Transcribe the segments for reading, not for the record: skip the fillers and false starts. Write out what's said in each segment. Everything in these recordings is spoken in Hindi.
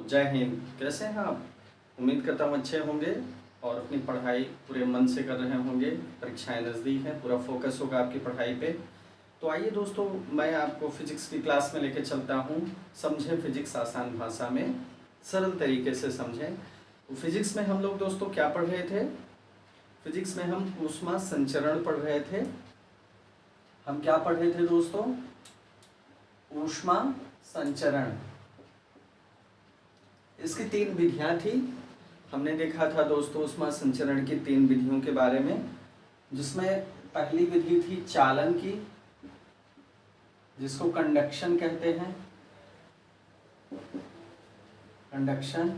जय हिंद। कैसे हैं आप? उम्मीद करता हूँ अच्छे होंगे और अपनी पढ़ाई पूरे मन से कर रहे होंगे। परीक्षाएं नज़दीक हैं, पूरा फोकस होगा आपकी पढ़ाई पे। तो आइए दोस्तों, मैं आपको फिजिक्स की क्लास में लेके चलता हूँ। समझें फिजिक्स आसान भाषा में, सरल तरीके से समझें। तो फिजिक्स में हम लोग दोस्तों क्या पढ़ रहे थे? फिजिक्स में हम ऊष्मा संचरण पढ़ रहे थे। हम क्या पढ़ रहे थे दोस्तों? ऊष्मा संचरण। इसकी 3 विधियां थी। हमने देखा था दोस्तों ऊष्मा संचरण की 3 विधियों के बारे में, जिसमें पहली विधि थी चालन की, जिसको कंडक्शन कहते हैं। कंडक्शन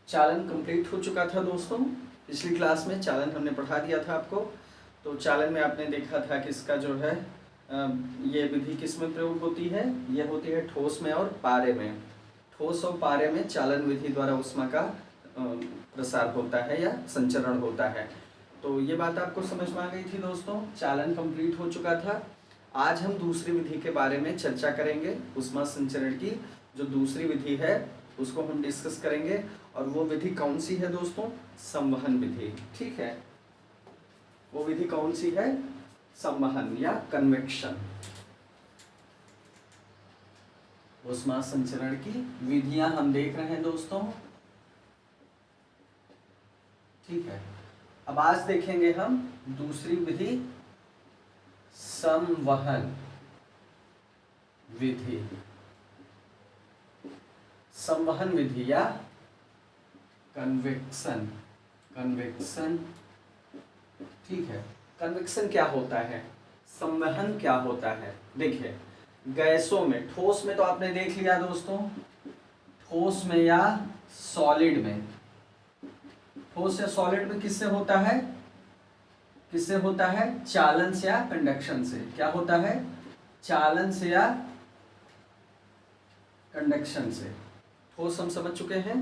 चालन कंप्लीट हो चुका था दोस्तों। पिछली क्लास में चालन हमने पढ़ा दिया था आपको। तो चालन में आपने देखा था कि इसका जो है ये विधि किस में प्रयोग होती है? यह होती है ठोस में और पारे में। ठोस और पारे में चालन विधि द्वारा ऊष्मा का प्रसार होता है या संचरण होता है। तो ये बात आपको समझ में आ गई थी दोस्तों। चालन कंप्लीट हो चुका था। आज हम दूसरी विधि के बारे में चर्चा करेंगे। ऊष्मा संचरण की जो दूसरी विधि है उसको हम डिस्कस करेंगे। और वो विधि कौन सी है दोस्तों? संवहन विधि। ठीक है, वो विधि कौन सी है? संवहन या कन्वेक्शन। ऊष्मा संचरण की विधियां हम देख रहे हैं दोस्तों। ठीक है, अब आज देखेंगे हम दूसरी विधि, संवहन विधि। संवहन विधि या कन्वेक्शन। कन्वेक्शन, ठीक है। कन्वेक्शन क्या होता है? संवहन क्या होता है? देखिए, गैसों में, ठोस में तो आपने देख लिया दोस्तों, ठोस में या सॉलिड में। ठोस या सॉलिड में किससे होता है? किससे होता है? चालन से या कंडक्शन से। क्या होता है? चालन से या कंडक्शन से। ठोस हम समझ चुके हैं।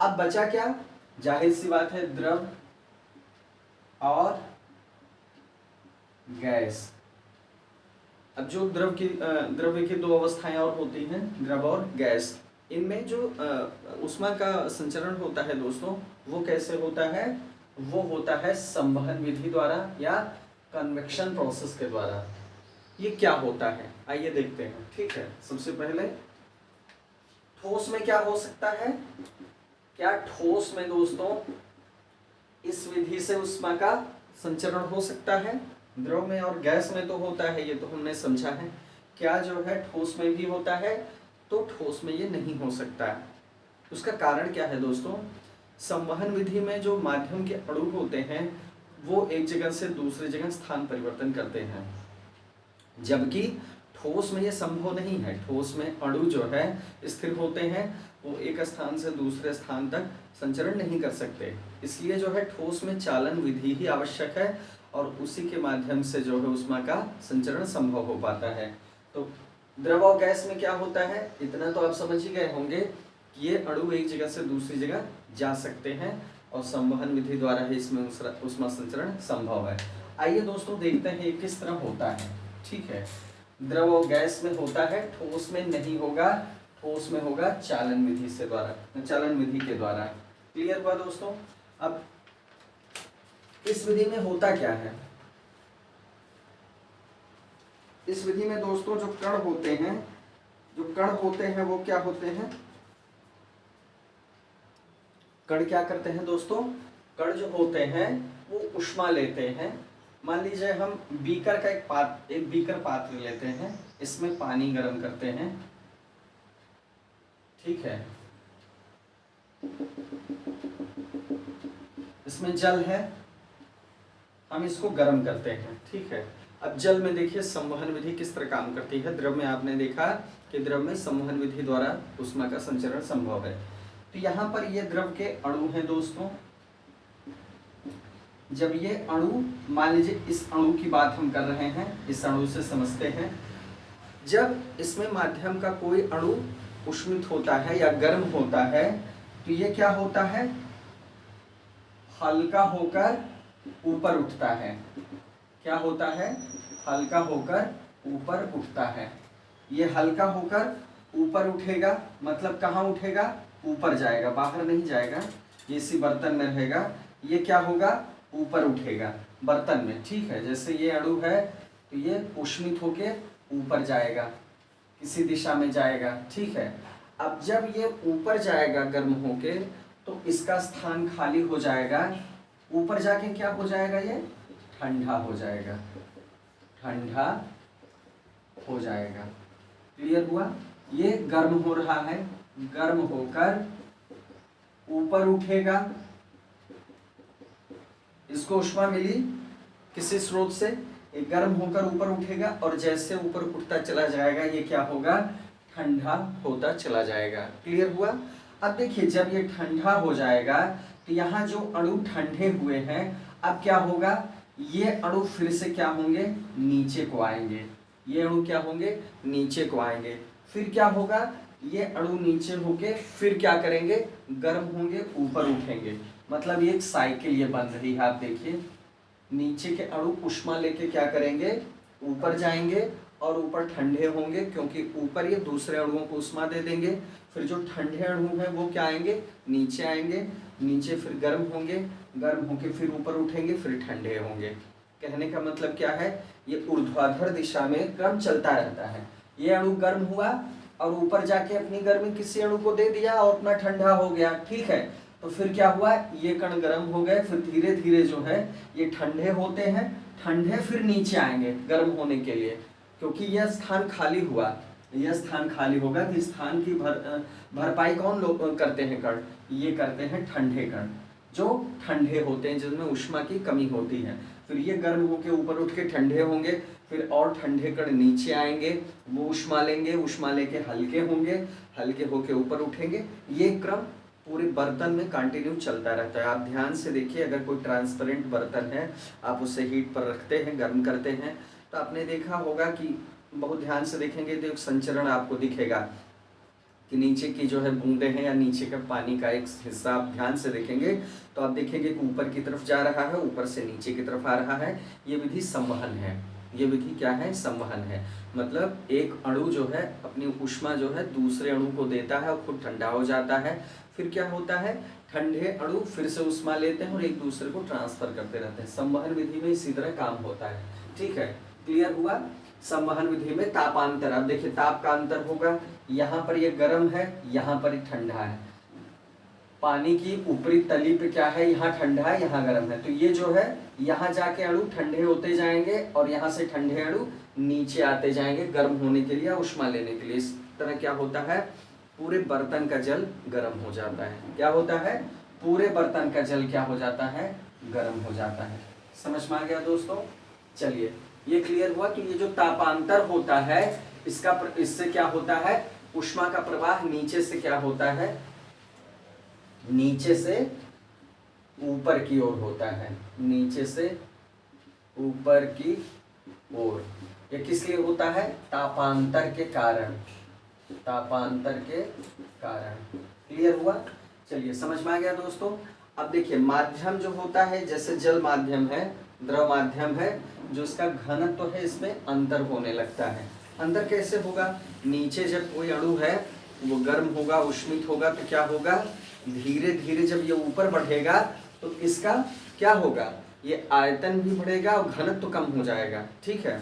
अब बचा क्या? जाहिर सी बात है, द्रव और गैस। अब जो द्रव्य की 2 अवस्थाएं और होती हैं, द्रव और गैस। इनमें जो ऊष्मा का संचरण होता है दोस्तों, वो कैसे होता है? वो होता है संवहन विधि द्वारा या कन्वेक्शन प्रोसेस के द्वारा। ये क्या होता है आइए देखते हैं। ठीक है, सबसे पहले ठोस में क्या हो सकता है? क्या ठोस में दोस्तों इस विधि से ऊष्मा का संचरण हो सकता है? द्रव में और गैस में तो होता है, ये तो हमने समझा है। क्या जो है ठोस में भी होता है? तो ठोस में ये नहीं हो सकता है। उसका कारण क्या है दोस्तों? संवहन विधि में जो माध्यम के अणु होते हैं वो एक जगह से दूसरी जगह स्थान परिवर्तन करते हैं, जबकि ठोस में ये संभव नहीं है। ठोस में अणु जो है स्थिर होते हैं, वो एक स्थान से दूसरे स्थान तक संचरण नहीं कर सकते। इसलिए जो है ठोस में चालन विधि ही आवश्यक है और उसी के माध्यम से जो है ऊष्मा का संचरण संभव हो पाता है। तो द्रव और गैस में क्या होता है? इतना तो आप समझ ही गए होंगे कि ये अणु एक जगह से दूसरी जगह जा सकते हैं और संवहन विधि द्वारा ही इसमें ऊष्मा संचरण संभव है। आइए दोस्तों देखते हैं ये किस तरह होता है। ठीक है, द्रव और गैस में होता है, ठोस में नहीं होगा। ठोस में होगा चालन विधि से द्वारा, चालन विधि के द्वारा। क्लियर हुआ दोस्तों? अब इस विधि में होता क्या है? इस विधि में दोस्तों जो कण होते हैं, वो क्या होते हैं? कण क्या करते हैं दोस्तों? कण जो होते हैं वो ऊष्मा लेते हैं। मान लीजिए हम बीकर का एक बीकर पात्र लेते हैं, इसमें पानी गर्म करते हैं। ठीक है, इसमें जल है, हम इसको गर्म करते हैं। ठीक है, अब जल में देखिए संवहन विधि किस तरह काम करती है। द्रव में आपने देखा कि द्रव में संवहन विधि द्वारा ऊष्मा का संचरण संभव है। तो यहाँ पर ये द्रव के अणु हैं दोस्तों। जब ये अणु, मान लीजिए इस अणु की बात हम कर रहे हैं, इस अणु से समझते हैं, जब इसमें माध्यम का कोई अणु उष्मित होता है या गर्म होता है तो ये क्या होता है? हल्का होकर ऊपर उठता है। क्या होता है? हल्का होकर ऊपर उठता है। ये हल्का होकर ऊपर उठेगा, मतलब कहाँ उठेगा? ऊपर जाएगा, बाहर नहीं जाएगा, ये इसी बर्तन में रहेगा। ये क्या होगा, ऊपर उठेगा बर्तन में, ठीक है। जैसे ये अणु है तो ये उष्मित होके ऊपर जाएगा, किसी दिशा में जाएगा, ठीक है। अब जब ये ऊपर जाएगा गर्म होके तो इसका स्थान खाली हो जाएगा, ऊपर जाके क्या हो जाएगा, ये ठंडा हो जाएगा, ठंडा हो जाएगा। क्लियर हुआ। ये गर्म हो रहा है, गर्म होकर ऊपर उठेगा, इसको ऊष्मा मिली किसी स्रोत से, ये गर्म होकर ऊपर उठेगा और जैसे ऊपर उठता चला जाएगा ये क्या होगा, ठंडा होता चला जाएगा। क्लियर हुआ। अब देखिए जब ये ठंडा हो जाएगा तो यहाँ जो अणु ठंडे हुए हैं अब क्या होगा, ये अणु फिर से क्या होंगे, नीचे को आएंगे, ये अणु क्या होंगे, नीचे को आएंगे। फिर क्या होगा, ये अणु नीचे होके फिर क्या करेंगे, गर्म होंगे, ऊपर उठेंगे। मतलब ये एक साइकिल ये बन रही है। आप देखिए नीचे के अणु उष्मा लेके क्या करेंगे, ऊपर जाएंगे और ऊपर ठंडे होंगे, क्योंकि ऊपर ये दूसरे अणुओं को उष्मा दे देंगे। फिर जो ठंडे अणु हैं वो क्या आएंगे, नीचे आएंगे, नीचे फिर गर्म होंगे, गर्म होके फिर ऊपर उठेंगे, फिर ठंडे होंगे। कहने का मतलब क्या है, ये ऊर्ध्वाधर दिशा में क्रम चलता रहता है। ये अणु गर्म हुआ और ऊपर जाके अपनी गर्मी किसी अणु को दे दिया और अपना ठंडा हो गया, ठीक है। तो फिर क्या हुआ, ये कण गर्म हो गए, फिर धीरे धीरे जो है ये ठंडे होते हैं, ठंडे फिर नीचे आएंगे गर्म होने के लिए, क्योंकि यह स्थान खाली हुआ, यह स्थान खाली होगा। तो स्थान की भरपाई कौन लोग करते हैं, कण ये करते हैं ठंडे कण, जो ठंडे होते हैं, जिनमें उष्मा की कमी होती है। फिर ये गर्म होके ऊपर उठ के ठंडे होंगे, फिर और ठंडे कण नीचे आएंगे, वो उष्मा लेंगे, उष्मा लेके हल्के होंगे, हल्के होके ऊपर उठेंगे। ये क्रम पूरे बर्तन में कंटिन्यू चलता रहता है। आप ध्यान से देखिए, अगर कोई ट्रांसपेरेंट बर्तन है, आप उसे हीट पर रखते हैं, गर्म करते हैं, तो आपने देखा होगा कि बहुत ध्यान से देखेंगे तो एक संचरण आपको दिखेगा कि नीचे की जो है बूंदे हैं या नीचे का पानी का एक हिस्सा आप ध्यान से देखेंगे तो आप देखेंगे कि ऊपर की तरफ जा रहा है, ऊपर से नीचे की तरफ आ रहा है। ये विधि संवहन है। ये विधि क्या है, संवहन है। मतलब एक अणु जो है अपनी उष्मा जो है दूसरे अणु को देता है और खुद ठंडा हो जाता है। फिर क्या होता है, ठंडे अणु फिर से उष्मा लेते हैं और एक दूसरे को ट्रांसफर करते रहते हैं। संवहन विधि में इसी तरह काम होता है, ठीक है। क्लियर हुआ। संवहन विधि में तापांतर, अब देखिए ताप का अंतर होगा, यहाँ पर ये गर्म है, यहाँ पर ठंडा है। पानी की ऊपरी तली पे क्या है, यहाँ ठंडा है, यहाँ गर्म है। तो ये जो है यहाँ जाके अणु ठंडे होते जाएंगे और यहाँ से ठंडे अणु नीचे आते जाएंगे गर्म होने के लिए, उष्मा लेने के लिए। इस तरह क्या होता है, पूरे बर्तन का जल गर्म हो जाता है। क्या होता है, पूरे बर्तन का जल क्या हो जाता है, गर्म हो जाता है। समझ में आ गया दोस्तों। चलिए ये क्लियर हुआ कि ये जो तापांतर होता है इससे क्या होता है, उष्मा का प्रवाह नीचे से क्या होता है, नीचे से ऊपर की ओर होता है, नीचे से ऊपर की ओर। ये किस लिए होता है, तापांतर के कारण, तापांतर के कारण। क्लियर हुआ। चलिए समझ में आ गया दोस्तों। अब देखिए माध्यम जो होता है, जैसे जल माध्यम है, द्रव माध्यम है, जो इसका घनत्व तो है इसमें अंतर होने लगता है। अंतर कैसे होगा, नीचे जब कोई अणु है वो गर्म होगा, उष्मित होगा, तो क्या होगा, धीरे धीरे जब ये ऊपर बढ़ेगा तो इसका क्या होगा, ये आयतन भी बढ़ेगा और घनत्व तो कम हो जाएगा, ठीक है।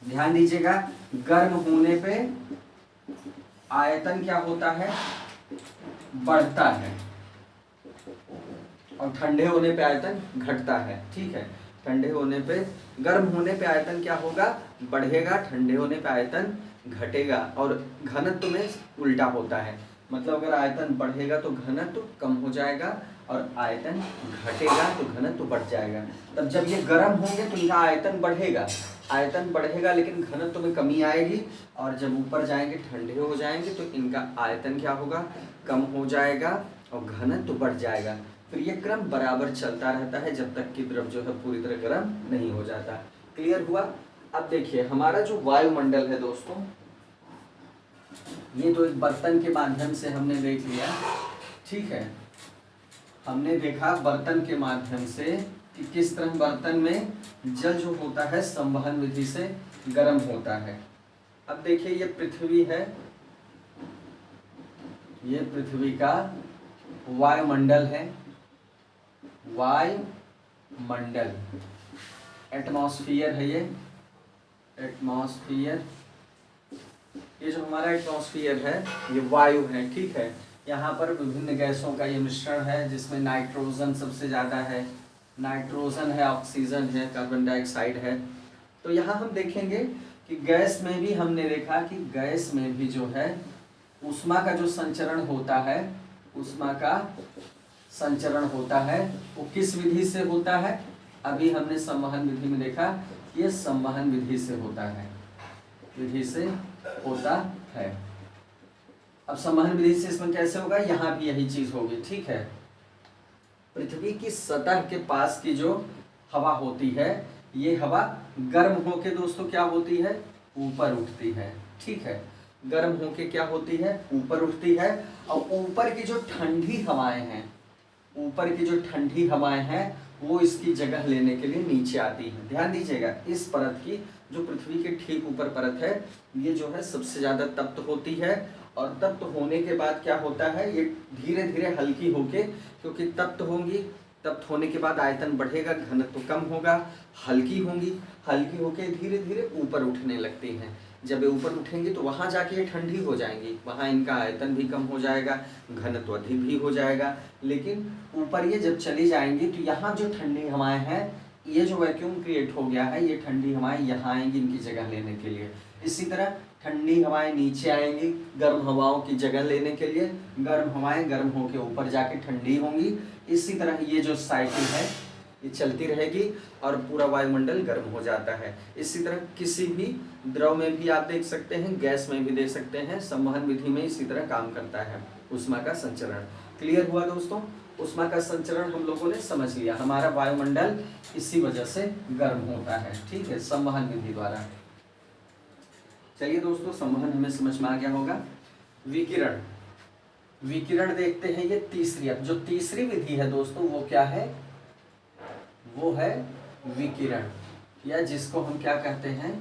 ध्यान दीजिएगा, गर्म होने पे आयतन क्या होता है, बढ़ता है, और ठंडे होने पे आयतन घटता है, ठीक है। ठंडे होने पे, गर्म होने पे आयतन क्या होगा, बढ़ेगा, ठंडे होने पे आयतन घटेगा, और घनत्व में उल्टा होता है। मतलब अगर आयतन बढ़ेगा तो घनत्व कम हो जाएगा और आयतन घटेगा तो घनत्व बढ़ जाएगा। तब जब ये गर्म होंगे तो इनका आयतन बढ़ेगा, आयतन बढ़ेगा लेकिन घनत्व में कमी आएगी, और जब ऊपर जाएंगे ठंडे हो जाएंगे तो इनका आयतन क्या होगा, कम हो जाएगा और घनत्व बढ़ जाएगा। फिर ये क्रम बराबर चलता रहता है जब तक कि द्रव जो है पूरी तरह गर्म नहीं हो जाता। क्लियर हुआ। अब देखिए हमारा जो वायुमंडल है दोस्तों, ये तो एक बर्तन के माध्यम से हमने देख लिया, ठीक है। हमने देखा बर्तन के माध्यम से कि किस तरह बर्तन में जल जो होता है संवहन विधि से गर्म होता है। अब देखिए ये पृथ्वी है, ये पृथ्वी का वायुमंडल है, वायुमंडल, एटमॉस्फियर है ये, एटमॉस्फियर। ये जो हमारा एटमॉस्फियर है ये वायु है, ठीक है। यहाँ पर विभिन्न गैसों का ये मिश्रण है, जिसमें नाइट्रोजन सबसे ज़्यादा है, नाइट्रोजन है, ऑक्सीजन है, कार्बन डाइऑक्साइड है। तो यहाँ हम देखेंगे कि गैस में भी हमने देखा कि गैस में भी जो है ऊष्मा का जो संचरण होता है, ऊष्मा का संचरण होता है वो किस विधि से होता है? अभी हमने संवहन विधि में देखा, ये संवहन विधि से होता है, विधि से होता है। अब संवहन विधि से इसमें कैसे होगा? यहाँ भी यही चीज होगी, ठीक है। पृथ्वी की सतह के पास की जो हवा होती है, ये हवा गर्म होके दोस्तों क्या होती है? ऊपर उठती है, ठीक है। गर्म होके क्या होती है? ऊपर उठती है। और ऊपर की जो ठंडी हवाएं हैं, ऊपर की जो ठंडी हवाएं हैं वो इसकी जगह लेने के लिए नीचे आती हैं। ध्यान दीजिएगा, इस परत की जो पृथ्वी के ठीक ऊपर परत है, ये जो है सबसे ज्यादा तप्त होती है। और तप्त होने के बाद क्या होता है? ये धीरे धीरे हल्की होके, क्योंकि तप्त होंगी, तप्त होने के बाद आयतन बढ़ेगा, घनत्व कम होगा, हल्की होंगी, हल्की होके धीरे धीरे ऊपर उठने लगती हैं। जब ये ऊपर उठेंगी तो वहाँ जाके ये ठंडी हो जाएंगी, वहाँ इनका आयतन भी कम हो जाएगा, घनत्व अधिक भी हो जाएगा। लेकिन ऊपर ये जब चली जाएंगी तो यहाँ जो ठंडी हवाएं हैं, ये जो वैक्यूम क्रिएट हो गया है, ये ठंडी हवाएं यहाँ आएंगी इनकी जगह लेने के लिए। इसी तरह ठंडी हवाएं नीचे आएंगी गर्म हवाओं की जगह लेने के लिए, गर्म हवाएं गर्म होकर ऊपर जाके ठंडी होंगी। इसी तरह ये जो साइकिल है ये चलती रहेगी और पूरा वायुमंडल गर्म हो जाता है। इसी तरह किसी भी द्रव में भी आप देख सकते हैं, गैस में भी देख सकते हैं, संवहन विधि में इसी तरह काम करता है ऊष्मा का संचरण। क्लियर हुआ दोस्तों? ऊष्मा का संचरण हम लोगों ने समझ लिया, हमारा वायुमंडल इसी वजह से गर्म होता है, ठीक है, संवहन विधि द्वारा। चलिए दोस्तों, संवहन हमें समझ में आ गया होगा। विकिरण, विकिरण देखते हैं, ये तीसरी, अब जो तीसरी विधि है दोस्तों वो क्या है? वो है विकिरण, या जिसको हम क्या कहते हैं?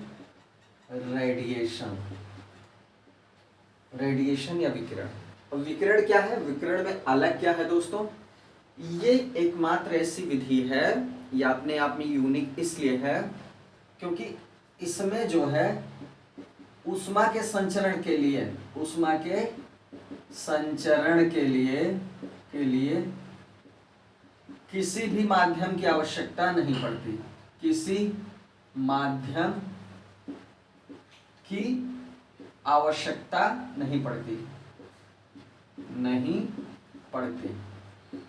रेडिएशन, रेडिएशन या विकिरण। और विकिरण क्या है? विकिरण में अलग क्या है दोस्तों? ये एकमात्र ऐसी विधि है, ये अपने आप में यूनिक इसलिए है क्योंकि इसमें जो है ऊष्मा के संचरण के लिए, ऊष्मा के संचरण के लिए किसी भी माध्यम की आवश्यकता नहीं पड़ती, किसी माध्यम की आवश्यकता नहीं पड़ती, नहीं पड़ती,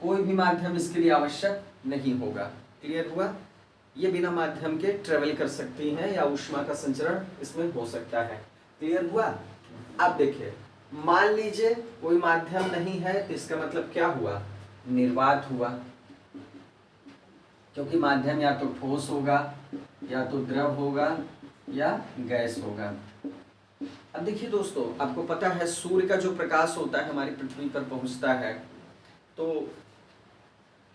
कोई भी माध्यम इसके लिए आवश्यक नहीं होगा। क्लियर हुआ? ये बिना माध्यम के ट्रेवल कर सकती हैं या ऊष्मा का संचरण इसमें हो सकता है। क्लियर हुआ? अब देखिए, मान लीजिए कोई माध्यम नहीं है तो इसका मतलब क्या हुआ? निर्वात हुआ, क्योंकि माध्यम या तो ठोस होगा, या तो द्रव होगा, या गैस होगा। अब देखिए दोस्तों, आपको पता है सूर्य का जो प्रकाश होता है हमारी पृथ्वी पर पहुंचता है, तो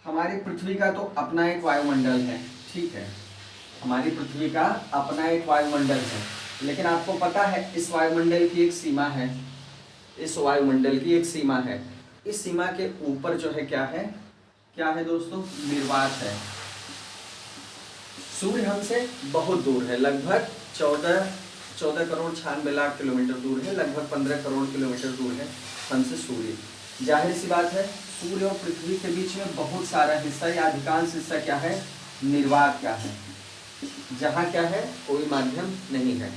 हमारी पृथ्वी का तो अपना एक वायुमंडल है, ठीक है, हमारी पृथ्वी का अपना एक वायुमंडल है। लेकिन आपको पता है इस वायुमंडल की एक सीमा है, इस वायुमंडल की एक सीमा है। इस सीमा के ऊपर जो है क्या है? क्या है दोस्तों? निर्वात है। सूर्य हमसे बहुत दूर है, लगभग 14 करोड़ 96 लाख किलोमीटर दूर है, लगभग 15 करोड़ किलोमीटर दूर है हमसे सूर्य। जाहिर सी बात है, सूर्य और पृथ्वी के बीच में बहुत सारा हिस्सा या अधिकांश हिस्सा क्या है? निर्वात का है, जहाँ क्या है? कोई माध्यम नहीं है।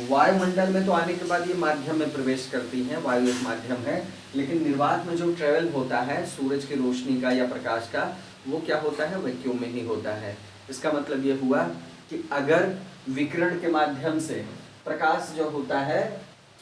वायुमंडल में तो आने के बाद ये माध्यम में प्रवेश करती हैं, वायु एक माध्यम है, लेकिन निर्वात में जो ट्रेवल होता है सूरज की रोशनी का या प्रकाश का, वो क्या होता है? वैक्यूम में ही होता है। इसका मतलब ये हुआ कि अगर विकिरण के माध्यम से प्रकाश जो होता है,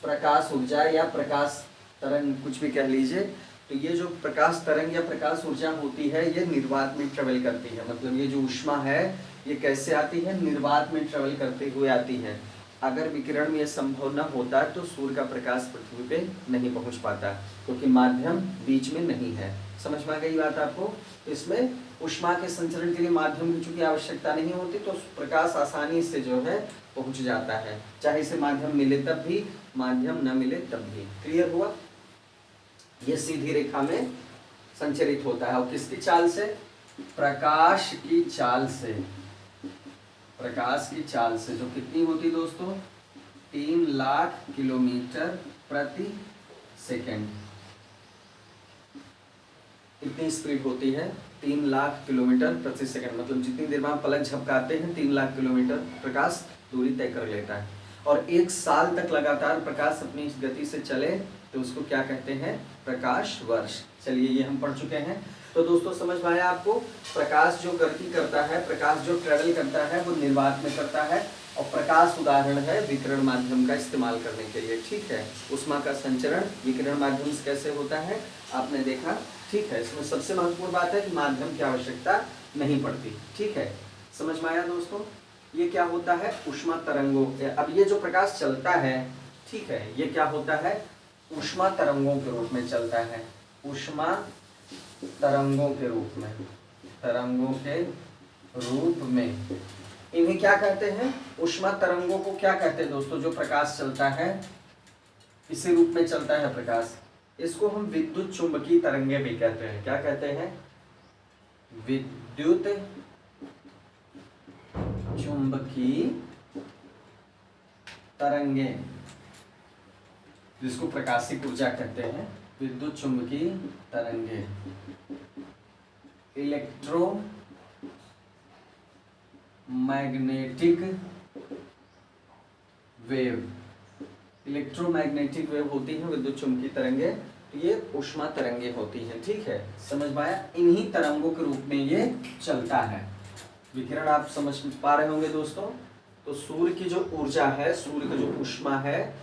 प्रकाश ऊर्जा या प्रकाश तरंग, कुछ भी कह लीजिए, तो ये जो प्रकाश तरंग या प्रकाश ऊर्जा होती है ये निर्वात में ट्रेवल करती है। मतलब ये जो ऊष्मा है ये कैसे आती है? निर्वात में ट्रेवल करते हुए आती है। अगर विकिरण में ये संभव न होता तो सूर्य का प्रकाश पृथ्वी पे नहीं पहुंच पाता, क्योंकि माध्यम बीच में नहीं है। समझ में आ गई बात आपको? तो इसमें ऊष्मा के संचरण के लिए माध्यम की चूंकि आवश्यकता नहीं होती, तो प्रकाश आसानी से जो है पहुंच जाता है, चाहे इसे माध्यम मिले तब भी, माध्यम न मिले तब भी। क्लियर हुआ? ये सीधी रेखा में संचरित होता है। और किसकी चाल से? प्रकाश की चाल से। प्रकाश की चाल से जो कितनी होती दोस्तों? 3 लाख किलोमीटर प्रति सेकेंड। कितनी स्पीड होती है? 3 लाख किलोमीटर प्रति सेकंड। मतलब जितनी देर में आप पलक झपकाते हैं 3 लाख किलोमीटर प्रकाश दूरी तय कर लेता है। और 1 साल तक लगातार प्रकाश अपनी इस गति से चले तो उसको क्या कहते हैं? प्रकाश वर्ष। चलिए ये हम पढ़ चुके हैं। तो दोस्तों समझ में आया आपको? प्रकाश जो गति करता है, प्रकाश जो ट्रेवल करता है वो निर्वात में करता है। और प्रकाश उदाहरण है विकिरण माध्यम का इस्तेमाल करने के लिए। ठीक है, ऊष्मा का संचरण विकिरण माध्यम से कैसे होता है आपने देखा। ठीक है, इसमें सबसे महत्वपूर्ण बात है कि माध्यम की आवश्यकता नहीं पड़ती। ठीक है, समझ में आया दोस्तों? ये क्या होता है? ऊष्मा तरंगों। अब ये जो प्रकाश चलता है, ठीक है, ये क्या होता है? ऊष्मा तरंगों के रूप में चलता है। ऊष्मा तरंगों के रूप में, तरंगों के रूप में इन्हें क्या कहते हैं? ऊष्मा तरंगों को क्या कहते हैं दोस्तों? जो प्रकाश चलता है इसी रूप में चलता है प्रकाश, इसको हम विद्युत चुंबकीय तरंगे भी कहते हैं। क्या कहते हैं? विद्युत चुंबकीय तरंगे, जिसको प्रकाशिक ऊर्जा कहते हैं। विद्युत चुंबकीय तरंगे, इलेक्ट्रोमैग्नेटिक वेव। इलेक्ट्रोमैग्नेटिक वेव होती है विद्युत चुंबकीय तरंगे। तो ये ऊष्मा तरंगे होती हैं। ठीक है, समझ में आया? इन्हीं तरंगों के रूप में ये चलता है। विकिरण आप समझ पा रहे होंगे दोस्तों। तो सूर्य की जो ऊर्जा है, सूर्य की जो ऊष्मा है,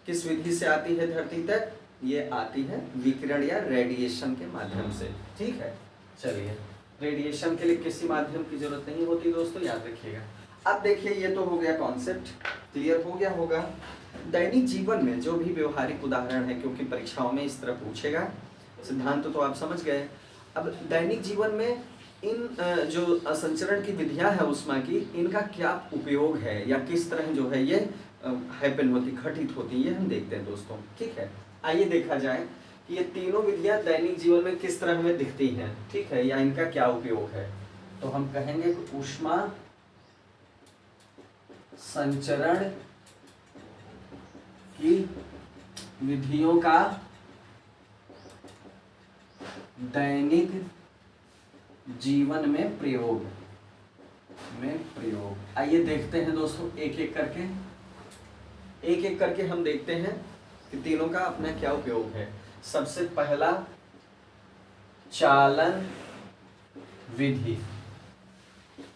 किस विधि से आती है धरती तक? ये आती है विकिरण या रेडिएशन के माध्यम से। ठीक है, चलिए, रेडिएशन के लिए किसी माध्यम की जरूरत नहीं होती दोस्तों, याद रखिएगा। अब देखिए, ये तो हो गया कॉन्सेप्ट, क्लियर हो गया होगा। दैनिक जीवन में जो भी व्यवहारिक उदाहरण है, क्योंकि परीक्षाओं में इस तरह पूछेगा, सिद्धांत तो आप समझ गए। अब दैनिक जीवन में इन जो संचरण की विधियां है ऊष्मा की, इनका क्या उपयोग है या किस तरह जो है ये हैपन होती, घटित होती, ये हम देखते हैं दोस्तों। ठीक है, आइए देखा जाए कि ये तीनों विधियां दैनिक जीवन में किस तरह हमें दिखती हैं। ठीक है, या इनका क्या उपयोग है। तो हम कहेंगे कि ऊष्मा संचरण की विधियों का दैनिक जीवन में प्रयोग आइए देखते हैं दोस्तों, एक एक करके हम देखते हैं कि तीनों का अपना क्या उपयोग है। सबसे पहला, चालन विधि,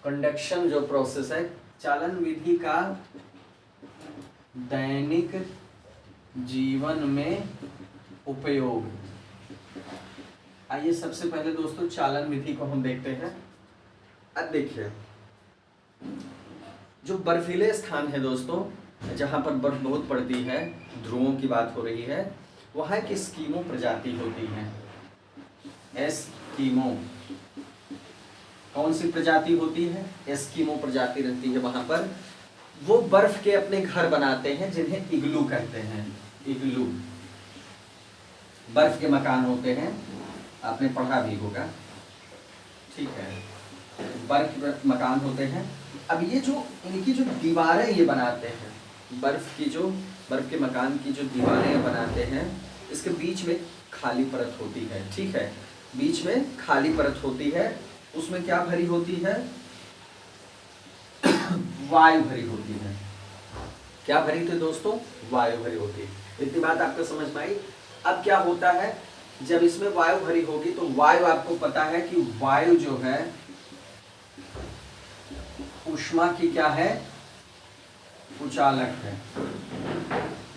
कंडक्शन जो प्रोसेस है, चालन विधि का दैनिक जीवन में उपयोग। आइए सबसे पहले दोस्तों चालन विधि को हम देखते हैं। अब देखिए, जो बर्फीले स्थान है दोस्तों, जहाँ पर बर्फ बहुत पड़ती है, ध्रुवों की बात हो रही है, वहाँ एक एस्किमो प्रजाति होती है। एस्किमो, कौन सी प्रजाति होती है? एस्किमो प्रजाति रहती है वहाँ पर। वो बर्फ के अपने घर बनाते हैं जिन्हें इग्लू कहते हैं। इग्लू बर्फ के मकान होते हैं, आपने पढ़ा भी होगा। ठीक है, बर्फ के मकान होते हैं। अब ये जो इनकी जो दीवारें ये बनाते हैं, बर्फ के मकान की जो दीवारें बनाते हैं, इसके बीच में खाली परत होती है। ठीक है, बीच में खाली परत होती है, उसमें क्या भरी होती है? वायु भरी होती है। क्या भरी थी दोस्तों? वायु भरी होती है। इतनी बात आपको समझ में आई। अब क्या होता है, जब इसमें वायु भरी होगी तो वायु, आपको पता है कि वायु जो है ऊष्मा की क्या है? उचालक है।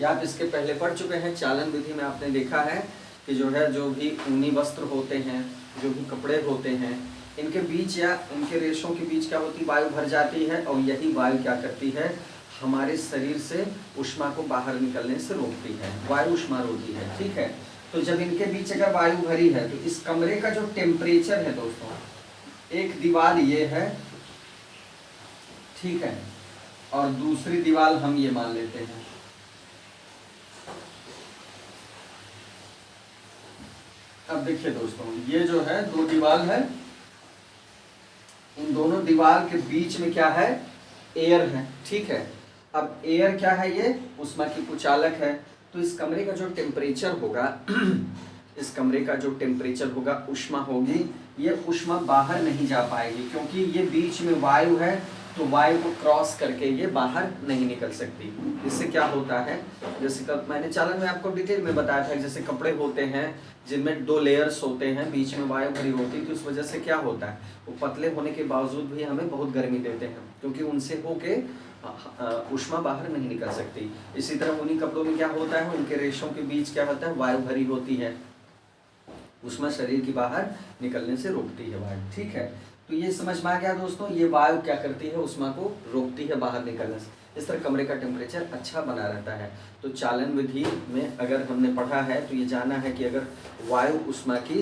या आप इसके पहले पढ़ चुके हैं, चालन विधि में आपने देखा है कि जो है, जो भी ऊनी वस्त्र होते हैं, जो भी कपड़े होते हैं, इनके बीच या इनके रेशों के बीच क्या होती? वायु भर जाती है। और यही वायु क्या करती है? हमारे शरीर से ऊष्मा को बाहर निकलने से रोकती है। वायु ऊष्मा रोधी है। ठीक है, तो जब इनके बीच अगर वायु भरी है तो इस कमरे का जो टेम्परेचर है दोस्तों, एक दीवार ये है, ठीक है, और दूसरी दीवार हम ये मान लेते हैं। अब देखिए दोस्तों, ये जो है दो दीवार है, इन दोनों दीवार के बीच में क्या है, एयर है, ठीक है। अब एयर क्या है, ये ऊष्मा की कुचालक है। तो इस कमरे का जो टेम्परेचर होगा इस कमरे का जो टेम्परेचर होगा, ऊष्मा होगी, ये ऊष्मा बाहर नहीं जा पाएगी क्योंकि ये बीच में वायु है, तो वायु को क्रॉस करके ये बाहर नहीं निकल सकती। इससे क्या होता है, जैसे कब मैंने चालन में आपको डिटेल में बताया था, जैसे कपड़े होते हैं जिनमें 2 लेयर्स होते हैं, बीच में वायु भरी होती है, तो उस वजह से क्या होता है, वो पतले होने के बावजूद भी हमें बहुत गर्मी देते हैं क्योंकि उनसे होके ऊष्मा बाहर नहीं निकल सकती। इसी तरह उन्हीं कपड़ों में क्या होता है, उनके रेशों के बीच क्या होता है, वायु भरी होती है, ऊष्मा शरीर की बाहर निकलने से रोकती है वायु, ठीक है। तो ये समझ में आ गया दोस्तों, ये वायु क्या करती है, ऊष्मा को रोकती है बाहर निकलने से। इस तरह कमरे का टेम्परेचर अच्छा बना रहता है। तो चालन विधि में अगर हमने पढ़ा है तो ये जाना है कि अगर वायु ऊष्मा की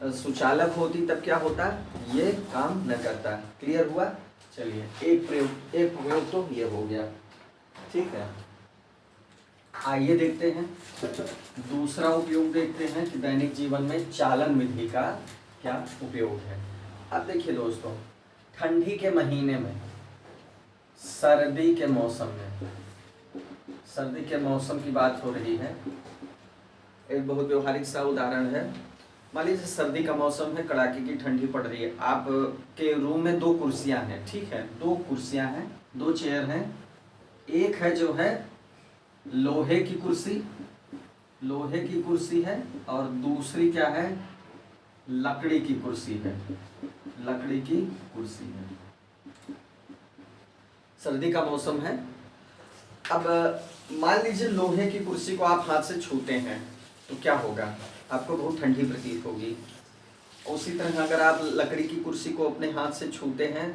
सुचालक होती तब क्या होता, ये काम न करता। क्लियर हुआ? चलिए एक प्रयोग तो ये हो गया, ठीक है। आइए देखते हैं दूसरा उपयोग, देखते हैं कि दैनिक जीवन में चालन विधि का क्या उपयोग है। अब देखिए दोस्तों, ठंडी के महीने में, सर्दी के मौसम में, सर्दी के मौसम की बात हो रही है। एक बहुत व्यवहारिक सा उदाहरण है। मान लीजिए सर्दी का मौसम है, कड़ाके की ठंडी पड़ रही है, आपके रूम में 2 कुर्सियां हैं, ठीक है, 2 कुर्सियां हैं, 2 चेयर हैं। एक है जो है लोहे की कुर्सी, लोहे की कुर्सी है, और दूसरी क्या है, लकड़ी की कुर्सी है, लकड़ी की कुर्सी है। सर्दी का मौसम है। अब मान लीजिए लोहे की कुर्सी को आप हाथ से छूते हैं तो क्या होगा, आपको बहुत ठंडी प्रतीत होगी। उसी तरह अगर आप लकड़ी की कुर्सी को अपने हाथ से छूते हैं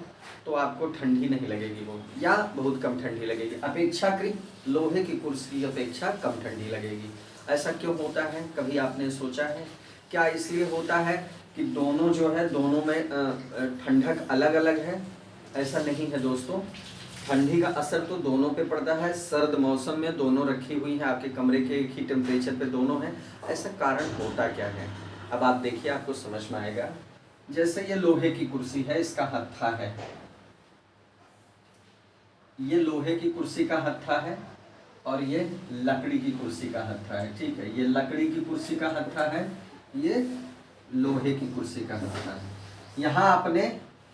तो आपको ठंडी नहीं लगेगी वो, या बहुत कम ठंडी लगेगी। अपेक्षाकृत लोहे की कुर्सी की अपेक्षा कम ठंडी लगेगी। ऐसा क्यों होता है, कभी आपने सोचा है? क्या इसलिए होता है कि दोनों जो है, दोनों में ठंडक अलग अलग है? ऐसा नहीं है दोस्तों, ठंडी का असर तो दोनों पे पड़ता है। सर्द मौसम में दोनों रखी हुई हैं, आपके कमरे के एक ही टेम्परेचर पे दोनों हैं। ऐसा कारण होता क्या है, अब आप देखिए, आपको समझ में आएगा। जैसे ये लोहे की कुर्सी है, इसका हत्था है, ये लोहे की कुर्सी का हत्था है, और ये लकड़ी की कुर्सी का हत्था है, ठीक है। ये लकड़ी की कुर्सी का हत्था है, ये लोहे की कुर्सी का हत्था है। यहाँ आपने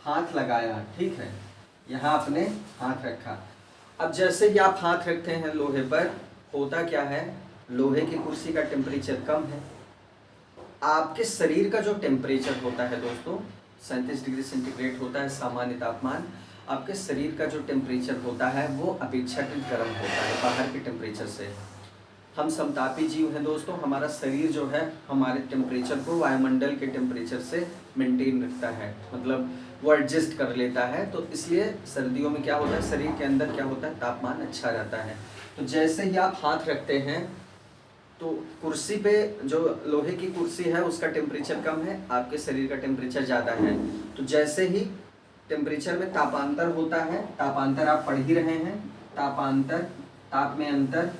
हाथ लगाया, ठीक है, यहाँ आपने हाथ रखा। अब जैसे ही आप हाथ रखते हैं लोहे पर, होता क्या है, लोहे की कुर्सी का टेम्परेचर कम है। आपके शरीर का जो टेम्परेचर होता है दोस्तों, 37 डिग्री सेंटीग्रेड होता है सामान्य तापमान। आपके शरीर का जो टेम्परेचर होता है वो अपेक्षाकृत गर्म होता है बाहर के टेम्परेचर से। हम समतापी जीव हैं दोस्तों, हमारा शरीर जो है हमारे टेम्परेचर को वायुमंडल के टेम्परेचर से मेंटेन रखता है, मतलब वो एडजस्ट कर लेता है। तो इसलिए सर्दियों में क्या होता है, शरीर के अंदर क्या होता है, तापमान अच्छा रहता है। तो जैसे ही आप हाथ रखते हैं तो कुर्सी पे, जो लोहे की कुर्सी है उसका टेम्परेचर कम है, आपके शरीर का टेम्परेचर ज़्यादा है। तो जैसे ही टेम्परेचर में तापांतर होता है, तापांतर आप पढ़ ही रहे हैं, तापांतर, ताप में अंतर,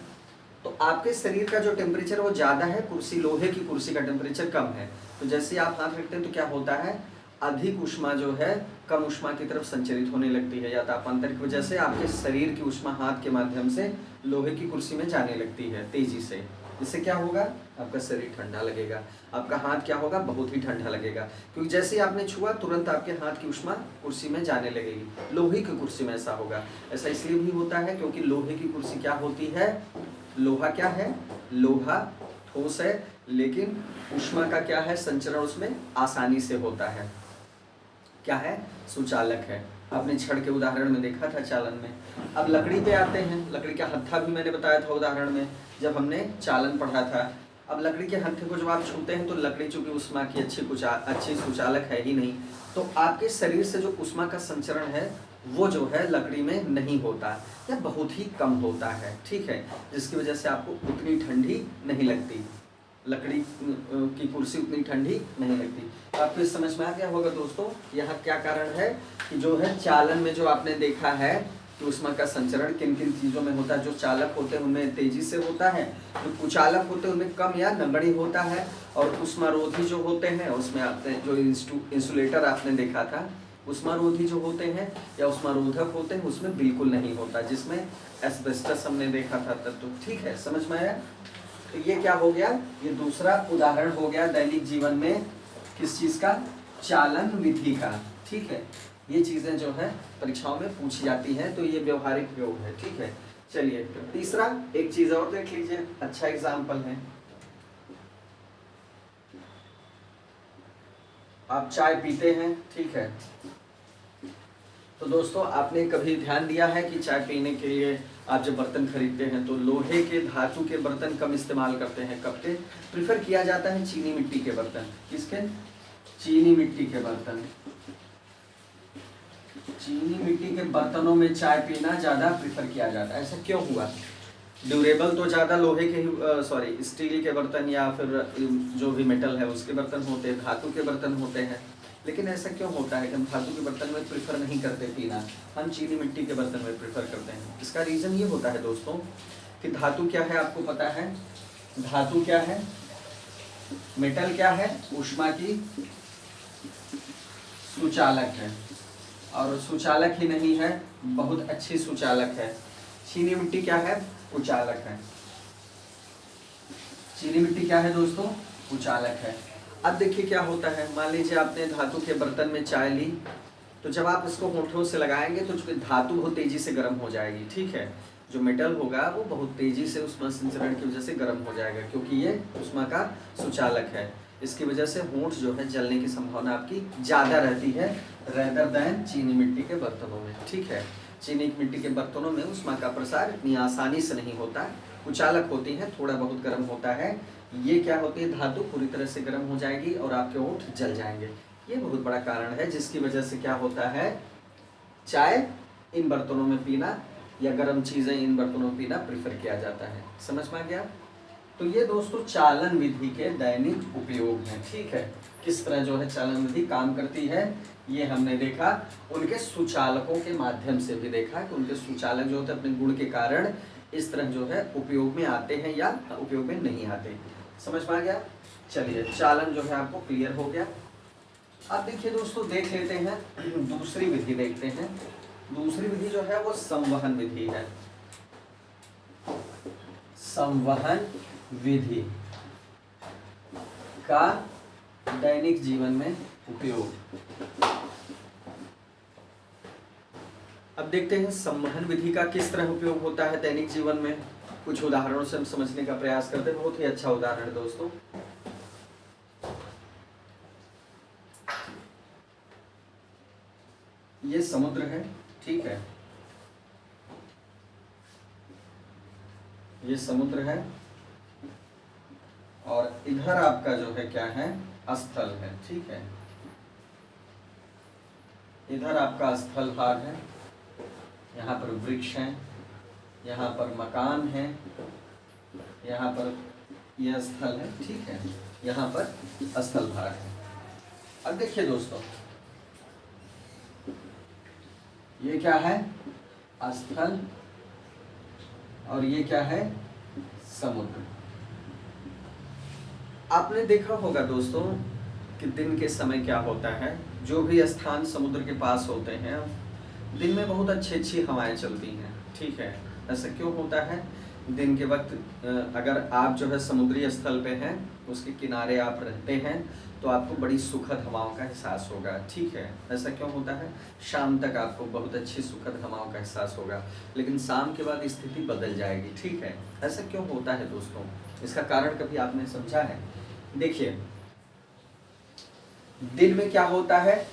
तो आपके शरीर का जो टेम्परेचर वो ज़्यादा है, कुर्सी, लोहे की कुर्सी का टेम्परेचर कम है। तो जैसे ही आप हाथ रखते हैं तो क्या होता है, अधिक ऊष्मा जो है कम ऊष्मा की तरफ संचरित होने लगती है, या तापांतर की वजह से आपके शरीर की ऊष्मा हाथ के माध्यम से लोहे की कुर्सी में जाने लगती है तेजी से। इससे क्या होगा, आपका शरीर ठंडा लगेगा, आपका हाथ क्या होगा, बहुत ही ठंडा लगेगा, क्योंकि जैसे ही आपने छुआ तुरंत आपके हाथ की ऊष्मा कुर्सी में जाने लगेगी। लोहे की कुर्सी में ऐसा होगा। ऐसा इसलिए भी होता है क्योंकि लोहे की कुर्सी क्या होती है, लोहा क्या है, लोहा ठोस है, लेकिन ऊष्मा का क्या है, संचरण उसमें आसानी से होता है। क्या है, सुचालक है। आपने छड़ के उदाहरण में देखा था चालन में। अब लकड़ी पे आते हैं, लकड़ी का हत्था भी मैंने बताया था उदाहरण में जब हमने चालन पढ़ा था। अब लकड़ी के हत्थे को जब आप छूते हैं तो लकड़ी चूंकि ऊष्मा की अच्छी सुचालक है ही नहीं, तो आपके शरीर से जो ऊष्मा का संचरण है वो जो है लकड़ी में नहीं होता या बहुत ही कम होता है, ठीक है, जिसकी वजह से आपको उतनी ठंडी नहीं लगती, लकड़ी की कुर्सी उतनी ठंडी नहीं लगती। आपको समझ में आ गया होगा दोस्तों, यहाँ क्या कारण है कि जो है चालन में जो आपने देखा है कि ऊष्मा का संचरण किन किन चीज़ों में होता है। जो चालक होते हैं उनमें तेजी से होता है, जो कुचालक होते हैं उनमें कम या नगण्य होता है, और ऊष्मारोधी जो होते हैं उसमें आपने जो इंसुलेटर आपने देखा था, ऊष्मारोधी जो होते हैं या ऊष्मारोधक होते हैं उसमें बिल्कुल नहीं होता, जिसमें एस्बेस्टस हमने देखा था तब। तो ठीक है, समझ में आया। तो ये क्या हो गया, ये दूसरा उदाहरण हो गया दैनिक जीवन में किस चीज़ का, चालन विधि का। ठीक है, ये चीज़ें जो है परीक्षाओं में पूछी जाती हैं, तो ये व्यवहारिक प्रयोग है। ठीक है, चलिए तीसरा एक चीज़ और देख लीजिए, अच्छा एग्जाम्पल है। आप चाय पीते हैं, ठीक है, तो दोस्तों आपने कभी ध्यान दिया है कि चाय पीने के लिए आप जब बर्तन खरीदते हैं तो लोहे के, धातु के बर्तन कम इस्तेमाल करते हैं। कब के प्रिफर किया जाता है, चीनी मिट्टी के बर्तन। किसके, चीनी मिट्टी के बर्तन। चीनी मिट्टी के बर्तनों में चाय पीना ज़्यादा प्रिफर किया जाता है। ऐसा क्यों हुआ, ड्यूरेबल तो ज़्यादा लोहे के ही सॉरी स्टील के बर्तन या फिर जो भी मेटल है उसके बर्तन होते हैं, धातु के बर्तन होते हैं, लेकिन ऐसा क्यों होता है कि हम धातु के बर्तन में प्रेफर नहीं करते पीना, हम चीनी मिट्टी के बर्तन में प्रेफर करते हैं। इसका रीज़न ये होता है दोस्तों कि धातु क्या है, आपको पता है धातु क्या है, मेटल क्या है, ऊष्मा की सुचालक है, और सुचालक ही नहीं है, बहुत अच्छी सुचालक है। चीनी मिट्टी क्या है, कुचालक है। चीनी मिट्टी क्या है दोस्तों, कुचालक है। अब देखिए क्या होता है, मान लीजिए आपने धातु के बर्तन में चाय ली, तो जब आप इसको होठों से लगाएंगे तो धातु बहुत तेजी से गर्म हो जाएगी। ठीक है, जो मेटल होगा वो बहुत तेजी से उष्मा संचरण की वजह से गर्म हो जाएगा, क्योंकि ये उष्मा का सुचालक है। इसकी वजह से होंठ जो है जलने की संभावना आपकी ज़्यादा रहती है रेदर दैन चीनी मिट्टी के बर्तनों में। ठीक है, चीनी मिट्टी के बर्तनों में उष्मा का प्रसार इतनी आसानी से नहीं होता, कुचालक होती है, थोड़ा बहुत गर्म होता है। ये क्या होती है, धातु पूरी तरह से गर्म हो जाएगी और आपके होंठ जल जाएंगे। ये बहुत बड़ा कारण है जिसकी वजह से क्या होता है, चाय इन बर्तनों में पीना या गर्म चीज़ें इन बर्तनों में पीना प्रेफर किया जाता है। समझ में आ गया। तो ये दोस्तों चालन विधि के दैनिक उपयोग हैं। ठीक है, किस तरह जो है चालन विधि काम करती है ये हमने देखा, उनके सुचालकों के माध्यम से भी देखा कि उनके सुचालक जो होते हैं अपने गुण के कारण इस तरह जो है उपयोग में आते हैं या उपयोग में नहीं आते। समझ में आ गया। चलिए चालन जो है आपको क्लियर हो गया। अब देखिए दोस्तों, देख लेते हैं दूसरी विधि, देखते हैं दूसरी विधि जो है वो संवहन विधि है। संवहन विधि का दैनिक जीवन में उपयोग। अब देखते हैं संवहन विधि का किस तरह उपयोग होता है दैनिक जीवन में। कुछ उदाहरणों से हम समझने का प्रयास करते हैं। बहुत ही अच्छा उदाहरण है दोस्तों। ये समुद्र है, ठीक है, ये समुद्र है और इधर आपका जो है क्या है, स्थल है। ठीक है, इधर आपका स्थल भाग है, यहाँ पर वृक्ष हैं, यहाँ पर मकान है, यहाँ पर यह स्थल है। ठीक है, यहाँ पर स्थल भाग है। अब देखिए दोस्तों, ये क्या है, स्थल, और ये क्या है, समुद्र। आपने देखा होगा दोस्तों कि दिन के समय क्या होता है, जो भी स्थान समुद्र के पास होते हैं दिन में बहुत अच्छी हवाएं चलती हैं। ठीक है, ऐसा क्यों होता है, दिन के वक्त अगर आप जो है समुद्री स्थल पे हैं, उसके किनारे आप रहते हैं, तो आपको बड़ी सुखद हवाओं का एहसास होगा। ठीक है, ऐसा क्यों होता है, शाम तक आपको बहुत अच्छी सुखद हवाओं का एहसास होगा, लेकिन शाम के बाद स्थिति बदल जाएगी। ठीक है, ऐसा क्यों होता है दोस्तों, इसका कारण कभी आपने समझा है। देखिए, दिन में क्या होता है,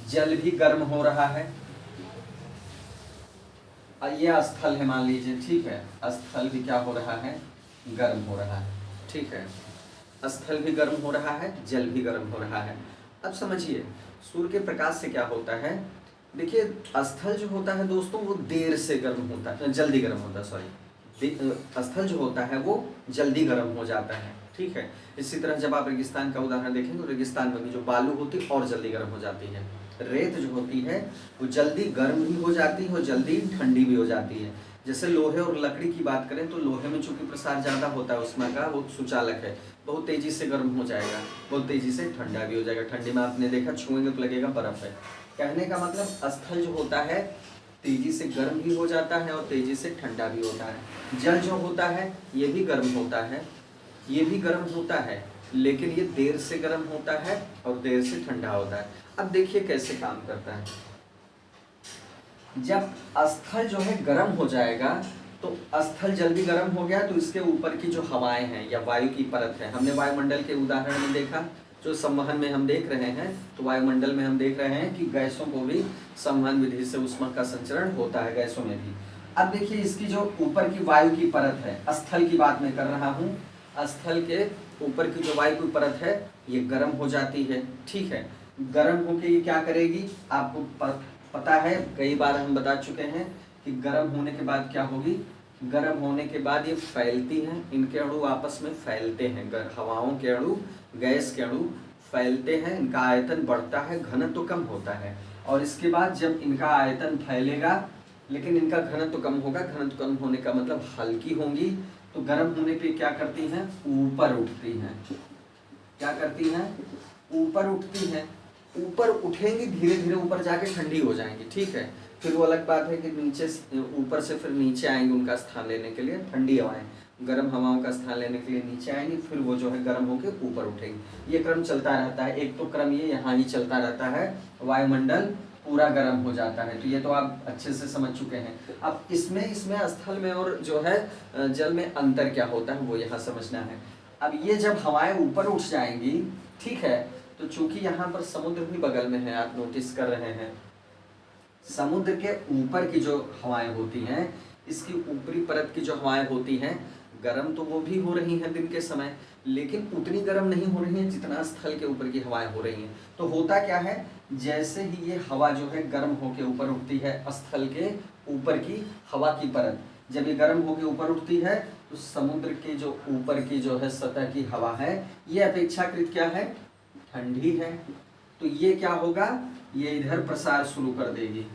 जल भी गर्म हो रहा है, ये स्थल है मान लीजिए। ठीक है, स्थल भी क्या हो रहा है, गर्म हो रहा है। ठीक है, स्थल भी गर्म हो रहा है, जल भी गर्म हो रहा है। अब समझिए, सूर्य के प्रकाश से क्या होता है। देखिए, स्थल जो होता है दोस्तों वो देर से गर्म होता है, जल्दी गर्म होता है, सॉरी, स्थल जो होता है वो जल्दी गर्म हो जाता है। ठीक है, इसी तरह जब आप रेगिस्तान का उदाहरण देखेंगे तो रेगिस्तान में भी जो बालू होती है और जल्दी गर्म हो जाती है। रेत जो होती है वो जल्दी गर्म भी हो जाती है और जल्दी ठंडी भी हो जाती है। जैसे लोहे और लकड़ी की बात करें तो लोहे में चूंकि प्रसार ज़्यादा होता है उष्मा का, वो सुचालक है, बहुत तेज़ी से गर्म हो जाएगा, बहुत तेज़ी से ठंडा भी हो जाएगा। ठंडी में आपने देखा छुएंगे तो लगेगा बर्फ़ है। कहने का मतलब स्थल जो होता है तेज़ी से गर्म भी हो जाता है और तेज़ी से ठंडा भी होता है। जल जो होता है ये भी गर्म होता है, ये भी गर्म होता है, लेकिन ये देर से गर्म होता है और देर से ठंडा होता है। अब देखिए कैसे काम करता है। जब स्थल जो है गर्म हो जाएगा तो स्थल जल्दी गर्म हो गया तो इसके ऊपर की जो हवाएं हैं या वायु की परत है, हमने वायुमंडल के उदाहरण में देखा, जो संवहन में हम देख रहे हैं तो वायुमंडल में हम देख रहे हैं कि गैसों को भी संवहन विधि से ऊष्मा का संचरण होता है, गैसों में भी। अब देखिए इसकी जो ऊपर की वायु की परत है, स्थल की बात मैं कर रहा हूँ, स्थल के ऊपर की जो वायु की परत है ये गर्म हो जाती है, ठीक है। गर्म होके ये क्या करेगी, आपको पता है, कई बार हम बता चुके हैं कि गर्म होने के बाद क्या होगी, गर्म होने के बाद ये फैलती हैं, इनके अणु आपस में फैलते हैं, हवाओं के अणु, गैस के अणु फैलते हैं, इनका आयतन बढ़ता है, घनत्व तो कम होता है। और इसके बाद जब इनका आयतन फैलेगा लेकिन इनका घनत्व तो कम होगा, घनत्व कम होने का मतलब हल्की होंगी, तो गर्म होने पे क्या करती हैं, ऊपर उठती हैं। क्या करती हैं, ऊपर उठती हैं। ऊपर उठेंगी, धीरे धीरे ऊपर जाके ठंडी हो जाएंगी, ठीक है। फिर वो अलग बात है कि नीचे ऊपर से फिर नीचे आएंगे उनका स्थान लेने के लिए, ठंडी हवाएं गर्म हवाओं का स्थान लेने के लिए नीचे आएंगी, फिर वो जो है गर्म होकर ऊपर उठेंगी। ये क्रम चलता रहता है। एक तो क्रम ये यहाँ ही चलता रहता है, वायुमंडल पूरा गर्म हो जाता है, तो ये तो आप अच्छे से समझ चुके हैं। अब इसमें स्थल में और जो है जल में अंतर क्या होता है वो यहाँ समझना है। अब ये जब हवाएं ऊपर उठ जाएंगी, ठीक है, तो चूंकि यहाँ पर समुद्र भी बगल में है, आप नोटिस कर रहे हैं, समुद्र के ऊपर की जो हवाएं होती हैं, इसकी ऊपरी परत की जो हवाएं होती हैं, गर्म तो वो भी हो रही हैं दिन के समय, लेकिन उतनी गर्म नहीं हो रही हैं जितना स्थल के ऊपर की हवाएं हो रही हैं। तो होता क्या है, जैसे ही ये हवा जो है गर्म होके ऊपर उठती है, स्थल के ऊपर की हवा की परत जब ये गर्म होके ऊपर उठती है तो समुद्र के जो ऊपर की जो है सतह की हवा है ये अपेक्षाकृत क्या है, ठंडी है। तो ये क्या होगा, ये इधर प्रसार शुरू कर देगी,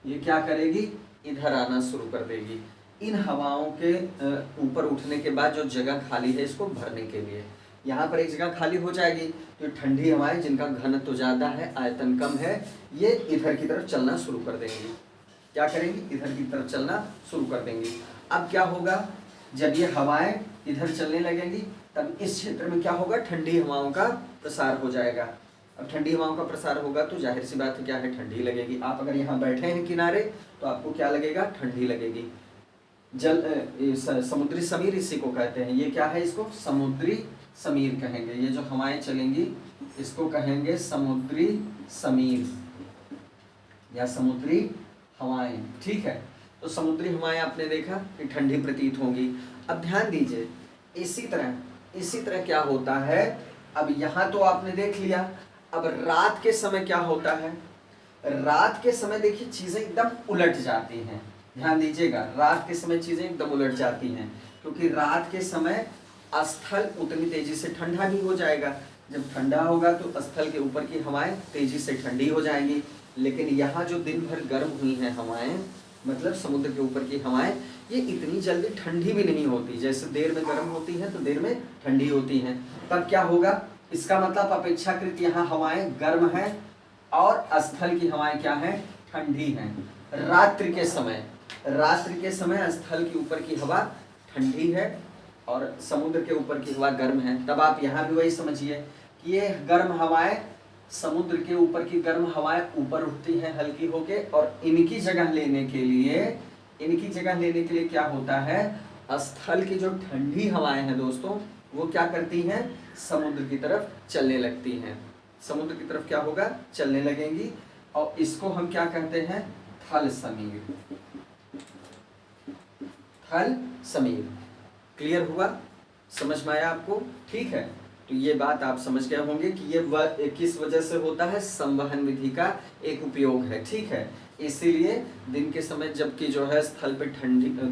ये क्या करेगी, इधर आना शुरू कर देगी। इन हवाओं के ऊपर उठने के बाद जो जगह खाली है इसको भरने के लिए, यहाँ पर एक जगह खाली हो जाएगी, तो ठंडी हवाएं जिनका घनत्व तो ज़्यादा है, आयतन कम है, ये इधर की तरफ चलना शुरू कर देंगी। क्या करेंगी, इधर की तरफ चलना शुरू कर देंगी। अब क्या होगा, जब ये हवाएं इधर चलने लगेंगी तब इस क्षेत्र में क्या होगा, ठंडी हवाओं का प्रसार हो जाएगा। अब ठंडी हवाओं का प्रसार होगा तो जाहिर सी बात है क्या है, ठंडी लगेगी। आप अगर यहाँ बैठे हैं किनारे तो आपको क्या लगेगा, ठंडी लगेगी। समुद्री समीर इसी को कहते हैं। ये क्या है, इसको समुद्री समीर कहेंगे। ये जो हवाएं चलेंगी इसको कहेंगे समुद्री समीर या समुद्री हवाएं, ठीक है। तो समुद्री हवाएं आपने देखा कि ठंडी प्रतीत होंगी। अब ध्यान दीजिए, इसी तरह क्या होता है, अब यहाँ तो आपने देख लिया। अब रात के समय क्या होता है, रात के समय देखिए चीजें एकदम उलट जाती हैं। ध्यान दीजिएगा, रात के समय चीजें एकदम उलट जाती हैं, क्योंकि रात के समय स्थल उतनी तेजी से ठंडा भी हो जाएगा। जब ठंडा होगा तो स्थल के ऊपर की हवाएं तेजी से ठंडी हो जाएंगी। लेकिन यहाँ जो दिन भर गर्म हुई हैं हवाएं, मतलब समुद्र के ऊपर की हवाएं, ये इतनी जल्दी ठंडी भी नहीं होती। जैसे देर में गर्म होती हैं तो देर में ठंडी होती हैं। तब क्या होगा, इसका मतलब अपेक्षाकृत यहाँ हवाएं गर्म हैं और स्थल की हवाएं क्या हैं, ठंडी हैं। रात्रि के समय स्थल के ऊपर की हवा ठंडी है और समुद्र के ऊपर की हवा गर्म है। तब आप यहाँ भी वही समझिए कि ये गर्म हवाएं, समुद्र के ऊपर की गर्म हवाएं ऊपर उठती हैं हल्की होके, और इनकी जगह लेने के लिए क्या होता है, स्थल की जो ठंडी हवाएं हैं दोस्तों वो क्या करती हैं, समुद्र की तरफ चलने लगती हैं। समुद्र की तरफ क्या होगा, चलने लगेंगी, और इसको हम क्या कहते हैं, थल समीर। क्लियर हुआ, समझ में आया आपको, ठीक है। तो ये बात आप समझ गए होंगे कि ये किस वजह से होता है, संवहन विधि का एक उपयोग है, ठीक है। इसीलिए दिन के समय जबकि जो है स्थल पे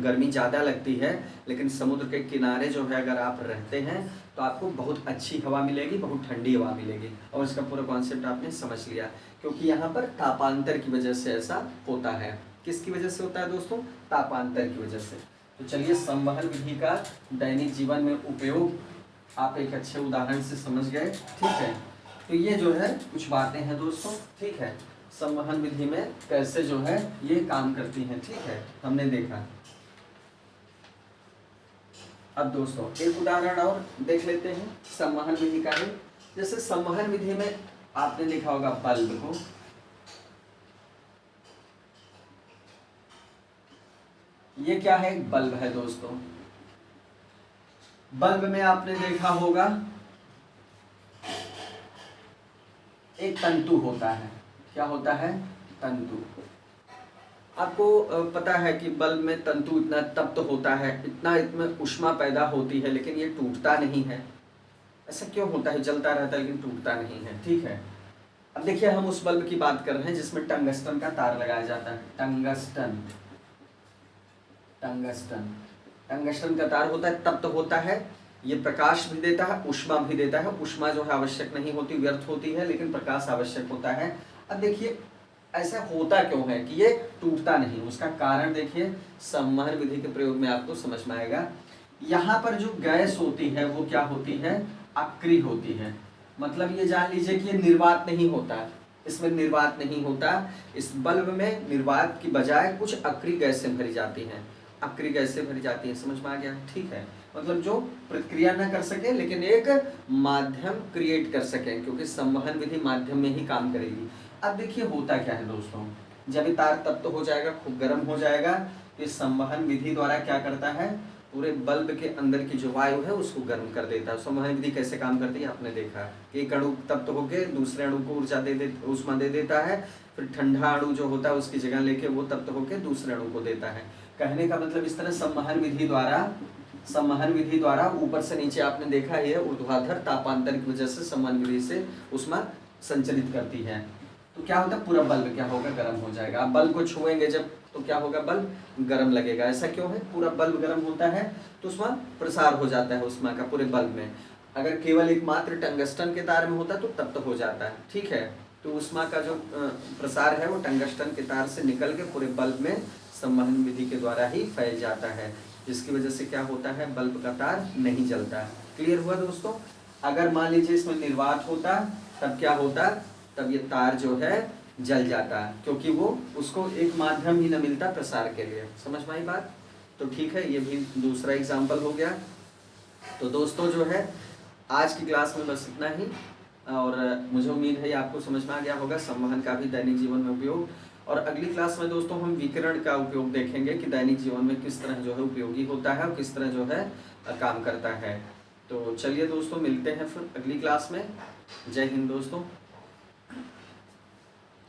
गर्मी ज़्यादा लगती है, लेकिन समुद्र के किनारे जो है अगर आप रहते हैं तो आपको बहुत अच्छी हवा मिलेगी, बहुत ठंडी हवा मिलेगी। और इसका पूरा कॉन्सेप्ट आपने समझ लिया, क्योंकि यहाँ पर तापांतर की वजह से ऐसा होता है। किसकी वजह से होता है दोस्तों? तापांतर की वजह से। तो चलिए, संवहन विधि का दैनिक जीवन में उपयोग आप एक अच्छे उदाहरण से समझ गए, ठीक है। तो ये जो है कुछ बातें हैं दोस्तों, ठीक है, संवहन विधि में कैसे जो है ये काम करती हैं, ठीक है, हमने देखा। अब दोस्तों एक उदाहरण और देख लेते हैं संवहन विधि का ही। जैसे संवहन विधि में आपने देखा होगा बल्ब को, ये क्या है? एक बल्ब है दोस्तों। बल्ब में आपने देखा होगा एक तंतु होता है। क्या होता है? तंतु। आपको पता है कि बल्ब में तंतु इतना तप्त होता है, इतना इसमें ऊष्मा पैदा होती है, लेकिन ये टूटता नहीं है। ऐसा क्यों होता है? जलता रहता है लेकिन टूटता नहीं है, ठीक है। अब देखिए, हम उस बल्ब की बात कर रहे हैं जिसमें टंगस्टन का तार लगाया जाता है। टंगस्टन, टंगस्टन, टंगस्टन का तार होता है, तप्त होता है, ये प्रकाश भी देता है, ऊष्मा भी देता है। ऊष्मा जो है आवश्यक नहीं होती, व्यर्थ होती है, लेकिन प्रकाश आवश्यक होता है। अब देखिए ऐसा होता क्यों है कि ये टूटता नहीं? उसका कारण देखिए संवहन विधि के प्रयोग में आपको समझ में आएगा। यहाँ पर जो गैस होती है वो क्या होती है? अक्रिय होती है। मतलब ये जान लीजिए कि ये निर्वात नहीं होता, इसमें निर्वात नहीं होता। इस बल्ब में निर्वात की बजाय कुछ अक्रिय गैसें भरी जाती हैं, अक्रिय गैसें भरी जाती हैं। समझ में आ गया? ठीक है, मतलब जो प्रतिक्रिया न कर सके लेकिन एक माध्यम क्रिएट कर सके, क्योंकि संवहन विधि माध्यम में ही काम करेगी। अब देखिए होता क्या है दोस्तों, जब ये तार तप्त हो जाएगा, खूब गर्म हो जाएगा, तो इस संवहन विधि द्वारा क्या करता है? पूरे बल्ब के अंदर की जो वायु है उसको गर्म कर देता है। संवहन विधि कैसे काम करती है आपने देखा, एक अणु तप्त होकर दूसरे अणु को ऊर्जा ऊष्मा दे देता है, फिर ठंडा अणु जो होता है उसकी जगह लेके वो तप्त होकर दूसरे अणु को देता है। कहने का मतलब इस तरह संवहन विधि द्वारा ऊपर से नीचे आपने देखा है ऊर्ध्वाधर तापांतर की वजह से संवहन विधि से ऊष्मा संचलित करती है। तो क्या होता है? पूरा बल्ब क्या होगा? गर्म हो जाएगा। आप बल्ब को छुएंगे जब तो क्या होगा? बल्ब गर्म लगेगा। ऐसा क्यों है? पूरा बल्ब गर्म होता है तो उसमें प्रसार हो जाता है ऊष्मा का पूरे बल्ब में। अगर केवल एकमात्र टंगस्टन के तार में होता तो तब तो हो जाता है, ठीक है। तो ऊष्मा का जो प्रसार है वो टंगस्टन के तार से निकल के पूरे बल्ब में संवहन विधि के द्वारा ही फैल जाता है, जिसकी वजह से क्या होता है? बल्ब का तार नहीं जलता। क्लियर हुआ दोस्तों? अगर मान लीजिए इसमें निर्वात होता तब क्या होता? तब ये तार जो है जल जाता है, क्योंकि वो उसको एक माध्यम ही न मिलता प्रसार के लिए। समझ में आई बात? तो ठीक है, ये भी दूसरा एग्जाम्पल हो गया। तो दोस्तों जो है आज की क्लास में बस इतना ही, और मुझे उम्मीद है आपको समझ में आ गया होगा संवहन का भी दैनिक जीवन में उपयोग। और अगली क्लास में दोस्तों हम विकिरण का उपयोग देखेंगे कि दैनिक जीवन में किस तरह जो है उपयोगी होता है और किस तरह जो है काम करता है। तो चलिए दोस्तों, मिलते हैं फिर अगली क्लास में। जय हिंद दोस्तों।